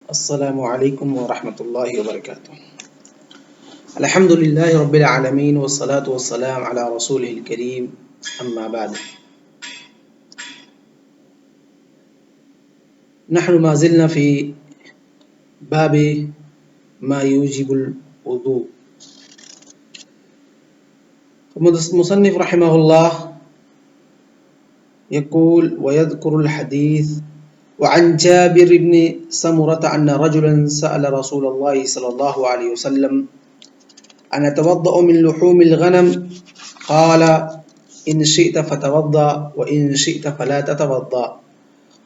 السلام علیکم ورحمۃ اللہ وبرکاتہ۔ الحمد للہ رب العالمین والصلاة والسلام علی رسولہ الکریم، اما بعد۔ نحن ما زلنا في باب ما يوجب الوضوء۔ مصنف رحمہ اللہ يقول ويذكر الحديث وعن جابر بن سمرة أن رجلا سأل رسول الله صلى الله عليه وسلم أن أتوضأ من لحوم الغنم قال إن شئت فتوضأ وإن شئت فلا تتوضأ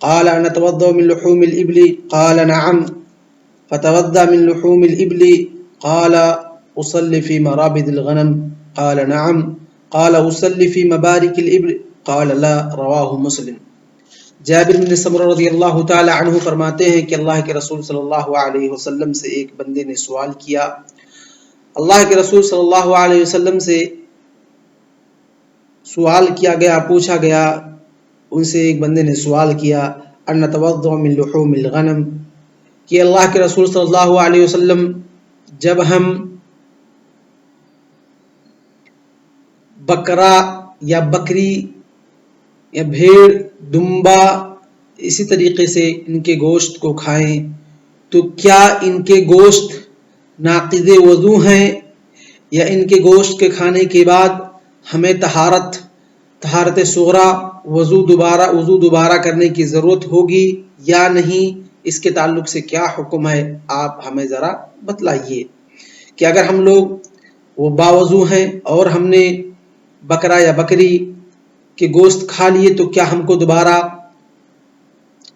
قال أن أتوضأ من لحوم الإبل قال نعم فتوضأ من لحوم الإبل قال أصلي في مرابض الغنم قال نعم قال أصلي في مبارك الإبل قال لا رواہ مسلم۔ جابر بن سمرہ رضی اللہ تعالی عنہ فرماتے ہیں کہ اللہ کے رسول صلی اللہ علیہ وسلم سے ایک بندے نے سوال کیا۔ اللہ کے رسول صلی اللہ علیہ وسلم سے سوال کیا گیا، پوچھا گیا، ان سے ایک بندے نے سوال کیا ان نتوضأ من لحوم الغنم، کہ اللہ کے رسول صلی اللہ علیہ وسلم جب ہم بکرا یا بکری یا بھیڑ، دمبا، اسی طریقے سے ان کے گوشت کو کھائیں تو کیا ان کے گوشت ناقض وضو ہیں، یا ان کے گوشت کے کھانے کے بعد ہمیں طہارت صغریٰ وضو دوبارہ کرنے کی ضرورت ہوگی یا نہیں؟ اس کے تعلق سے کیا حکم ہے، آپ ہمیں ذرا بتلائیے کہ اگر ہم لوگ وہ باوضو ہیں اور ہم نے بکرا یا بکری کہ گوشت کھا لیے تو کیا ہم کو دوبارہ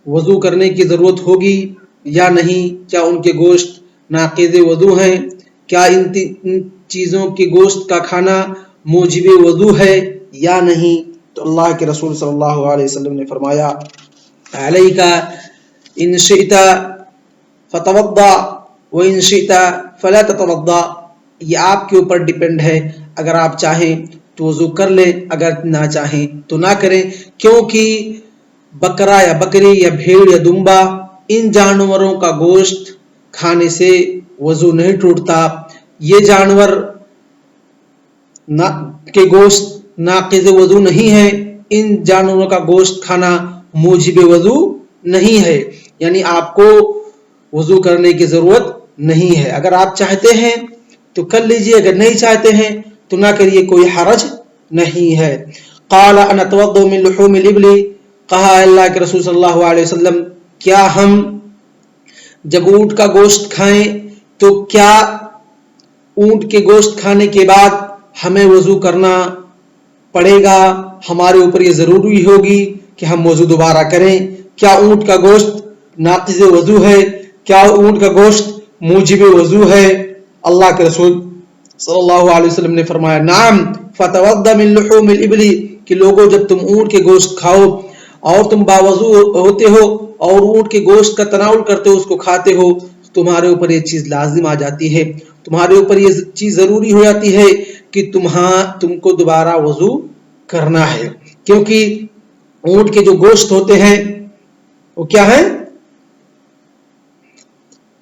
وضو کرنے کی ضرورت ہوگی یا نہیں؟ کیا ان کے گوشت ناقض وضو ہیں؟ کیا ان چیزوں کے گوشت کا کھانا موجب وضو ہے یا نہیں؟ تو اللہ کے رسول صلی اللہ علیہ وسلم نے فرمایا علیک ان شئت فتوضا وان شئت فلا تتوضا، یہ آپ کے اوپر ڈیپینڈ ہے، اگر آپ چاہیں تو وضو کر لیں، اگر نہ چاہیں تو نہ کریں، کیونکہ بکرا یا بکری یا بھیڑ یا دمبا ان جانوروں کا گوشت کھانے سے وضو نہیں ٹوٹتا۔ یہ جانور کے گوشت ناقض وضو نہیں ہے، ان جانوروں کا گوشت کھانا موجب وضو نہیں ہے، یعنی آپ کو وضو کرنے کی ضرورت نہیں ہے، اگر آپ چاہتے ہیں تو کر لیجئے، اگر نہیں چاہتے ہیں تو نہ کریے، کوئی حرج نہیں ہے۔ قال انا اتوضا من لحوم الابل، کہا اللہ کے رسول صلی اللہ علیہ وسلم کیا ہم جب اونٹ کا گوشت کھائیں تو کیا اونٹ کے گوشت کھانے کے بعد ہمیں وضو کرنا پڑے گا؟ ہمارے اوپر یہ ضروری ہوگی کہ ہم وضو دوبارہ کریں؟ کیا اونٹ کا گوشت ناقض وضو ہے؟ کیا اونٹ کا گوشت موجب وضو ہے؟ اللہ کے رسول صلی اللہ علیہ وسلم نے فرمایا نعم فتوضا من لحوم الابل، کہ لوگوں جب تم اونٹ کے گوشت کھاؤ اور تم باوضو ہوتے ہو اور اونٹ کے گوشت کا تناول کرتے ہو، اس کو کھاتے ہو، تمہارے اوپر یہ چیز لازم آ جاتی ہے، تمہارے اوپر یہ چیز ضروری ہو جاتی ہے کہ تم کو دوبارہ وضو کرنا ہے، کیونکہ اونٹ کے جو گوشت ہوتے ہیں وہ کیا ہیں؟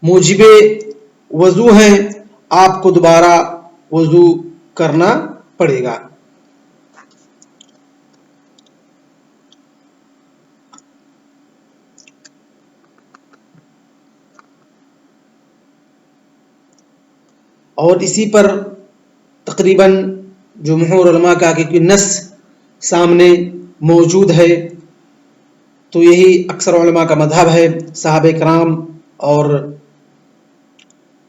موجب وضو ہیں، آپ کو دوبارہ وضو کرنا پڑے گا۔ اور اسی پر تقریباً جمہور علماء کا کہ نص سامنے موجود ہے، تو یہی اکثر علماء کا مذہب ہے، صحابہ کرام اور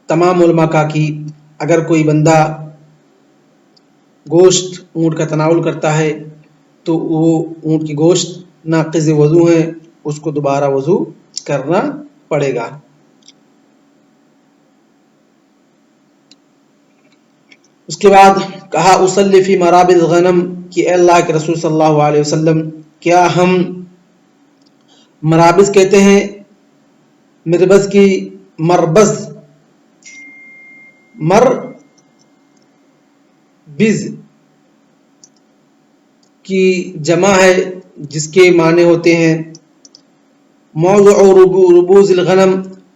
تمام علماء کا، کہ اگر کوئی بندہ گوشت اونٹ کا تناول کرتا ہے تو وہ اونٹ کی گوشت ناقض وضو ہے، اس کو دوبارہ وضو کرنا پڑے گا۔ اس کے بعد کہا اصلی فی مرابض الغنم، کہ اے اللہ کے رسول صلی اللہ علیہ وسلم کیا ہم مرابض کہتے ہیں مربض کی مربض کی جمع ہے جس کے معنی ہوتے ہیں موضع ربوز الغنم،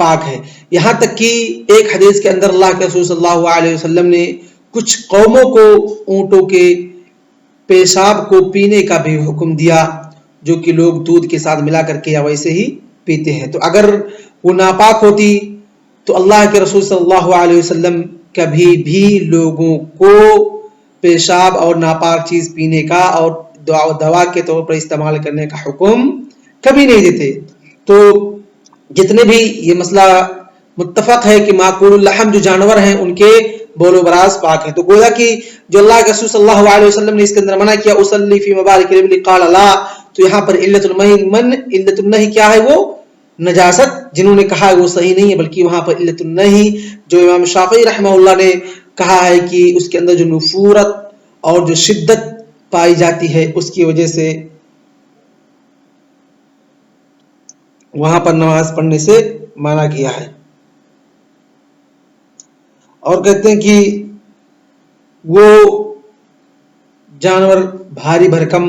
پاک ہے. یہاں تک کہ ایک حدیث کے اندر اللہ کے رسول صلی اللہ علیہ وسلم نے کچھ قوموں کو اونٹوں کے پیشاب کو پینے کا بھی حکم دیا جو کہ لوگ دودھ کے ساتھ ملا کر کے یا ویسے ہی پیتے ہیں. تو اگر وہ ناپاک ہوتی تو اللہ کے رسول صلی اللہ علیہ وسلم کبھی بھی لوگوں کو پیشاب اور ناپاک چیز پینے کا اور دوا کے طور پر استعمال کرنے کا حکم کبھی نہیں دیتے. تو جتنے بھی یہ مسئلہ متفق ہے کہ معقول اللحم جو جانور ہیں ان کے بول و براز پاک ہے. تو گویا کہ جو اللہ کے رسول صلی اللہ علیہ وسلم نے اس کے اندر منع کیا اصلی فی مبارک الابل قال لا، تو یہاں پر علت النہی کیا ہے؟ وہ نجاست. جنہوں نے کہا ہے وہ صحیح نہیں ہے، بلکہ وہاں پر علت النہی جو امام شافعی رحمہ اللہ نے کہا ہے کہ اس کے اندر جو نفورت اور جو شدت پائی جاتی ہے اس کی وجہ سے وہاں پر نماز پڑھنے سے منع کیا ہے. اور کہتے ہیں کہ وہ جانور بھاری بھرکم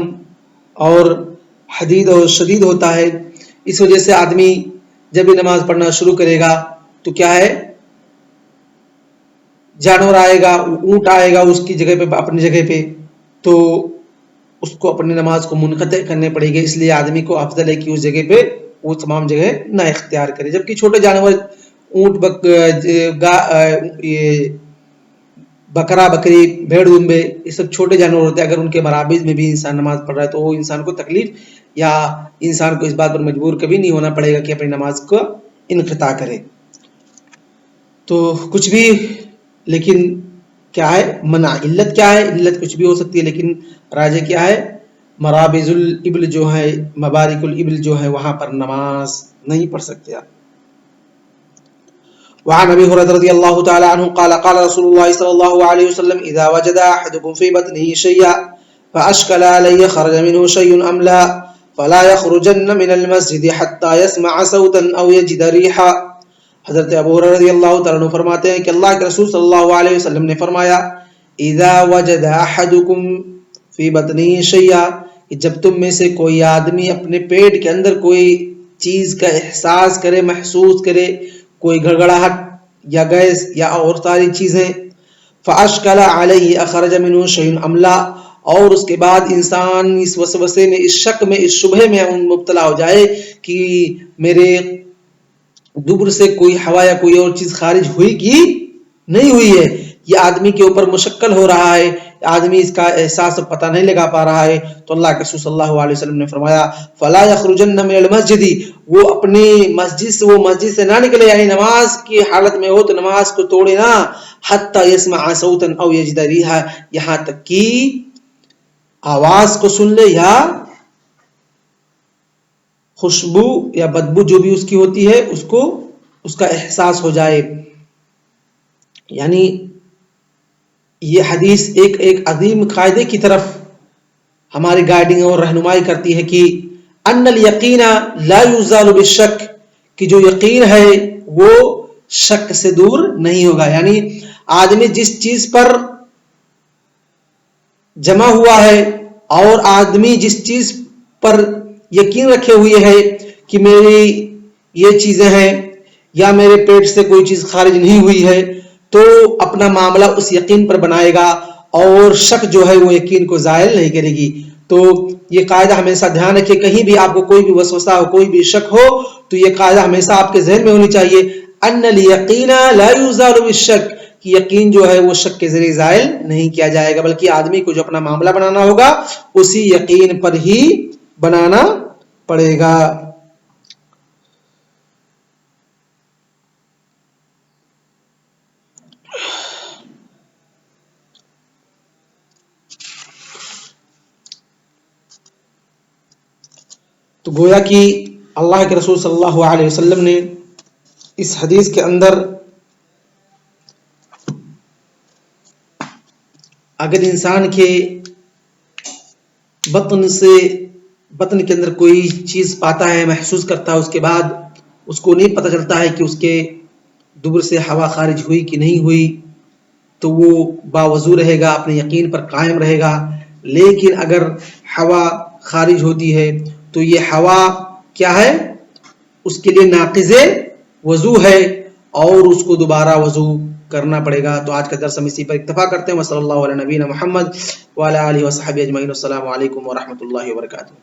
اور حدید اور شدید ہوتا ہے، اس وجہ سے آدمی جب بھی نماز پڑھنا شروع کرے گا تو کیا ہے، جانور آئے گا، اونٹ آئے گا اس کی جگہ پہ، اپنی جگہ پہ، تو اس کو اپنی نماز کو منقطع کرنے پڑے گی. اس لیے آدمی کو افضل ہے کہ اس جگہ پہ وہ تمام جگہ نہ اختیار کرے. جبکہ چھوٹے جانور اونٹ بکرا بکری بھیڑ دمبے یہ سب چھوٹے جانور ہوتے ہیں، اگر ان کے برابر میں بھی انسان نماز پڑھ رہا ہے تو وہ انسان کو تکلیف یا انسان کو اس بات پر مجبور کبھی نہیں ہونا پڑے گا کہ اپنی نماز کو انقطاع کرے. تو کچھ بھی، لیکن کیا ہے منع، علت کیا ہے؟ علت کچھ بھی ہو سکتی ہے، لیکن راجح کیا ہے؟ مرابض الابل جو ہے، مبارک الابل جو ہے وہاں پر نماز نہیں پڑھ سکتے آپ. وعن ابي هريره رضي الله تعالى عنه قال قال رسول الله صلى الله عليه وسلم اذا وجد احدكم في بطنه شيئا فاشكل عليه خرج منه شيء ام لا فلا يخرجن من المسجد حتى يسمع صوتا او يجد ريحا. حضرت ابو ہریرہ رضی اللہ تعالیٰ عنہ فرماتے ہیں کہ اللہ کے رسول صلی اللہ علیہ وسلم نے فرمایا اذا وجد احدكم في بطنه شيئا، کہ جب تم میں سے کوئی آدمی اپنے پیٹ کے اندر کوئی چیز کا احساس کرے، محسوس کرے، کوئی گڑگڑاہٹ یا گیس یا اور ساری چیزیں، فاشکل علیہ اخرج منہ شیء ام لا، اور اس کے بعد انسان اس وسوسے میں، اس شک میں، اس شبہے میں مبتلا ہو جائے کہ میرے دبر سے کوئی ہوا یا کوئی اور چیز خارج ہوئی کہ نہیں ہوئی ہے، یہ آدمی کے اوپر مشکل ہو رہا ہے، آدمی اس کا احساس پتہ نہیں لگا پا رہا ہے، تو اللہ کے رسول صلی اللہ علیہ وسلم نے فرمایا فلا یخرجن من المسجد، وہ اپنی مسجد سے نہ نکلے، یعنی نماز کی حالت میں ہو تو نماز کو توڑے نہ، حتی یسمع صوتا او یجد ریحا، یہاں تک کہ آواز کو سن لے یا خوشبو یا بدبو جو بھی اس کی ہوتی ہے اس کا احساس ہو جائے. یعنی یہ حدیث ایک عظیم قاعدے کی طرف ہماری گائیڈنگ اور رہنمائی کرتی ہے کہ ان الیقین لا یزال بالشک، کہ جو یقین ہے وہ شک سے دور نہیں ہوگا. یعنی آدمی جس چیز پر جمع ہوا ہے اور آدمی جس چیز پر یقین رکھے ہوئے ہے کہ میری یہ چیزیں ہیں یا میرے پیٹ سے کوئی چیز خارج نہیں ہوئی ہے، تو اپنا معاملہ اس یقین پر بنائے گا اور شک جو ہے وہ یقین کو زائل نہیں کرے گی. تو یہ قاعدہ ہمیشہ دھیان رکھے، کہیں بھی آپ کو کوئی بھی وسوسہ ہو، کوئی بھی شک ہو، تو یہ قاعدہ ہمیشہ آپ کے ذہن میں ہونی چاہیے ان الیقین لا یزال بالشک، کہ یقین جو ہے وہ شک کے ذریعے زائل نہیں کیا جائے گا، بلکہ آدمی کو جو اپنا معاملہ بنانا ہوگا اسی یقین پر ہی بنانا پڑے گا. تو گویا کہ اللہ کے رسول صلی اللہ علیہ وسلم نے اس حدیث کے اندر اگر انسان کے بطن کے اندر کوئی چیز پاتا ہے، محسوس کرتا ہے، اس کے بعد اس کو نہیں پتہ چلتا ہے کہ اس کے دبر سے ہوا خارج ہوئی کہ نہیں ہوئی، تو وہ باوضو رہے گا، اپنے یقین پر قائم رہے گا. لیکن اگر ہوا خارج ہوتی ہے تو یہ ہوا کیا ہے؟ اس کے لیے ناقض وضو ہے اور اس کو دوبارہ وضو کرنا پڑے گا. تو آج کا درس ہم اسی پر اکتفا کرتے ہیں. صلی اللہ علیہ نبینا محمد وعلی آلہ وصحبہ اجمعین. السلام علیکم ورحمۃ اللہ وبرکاتہ.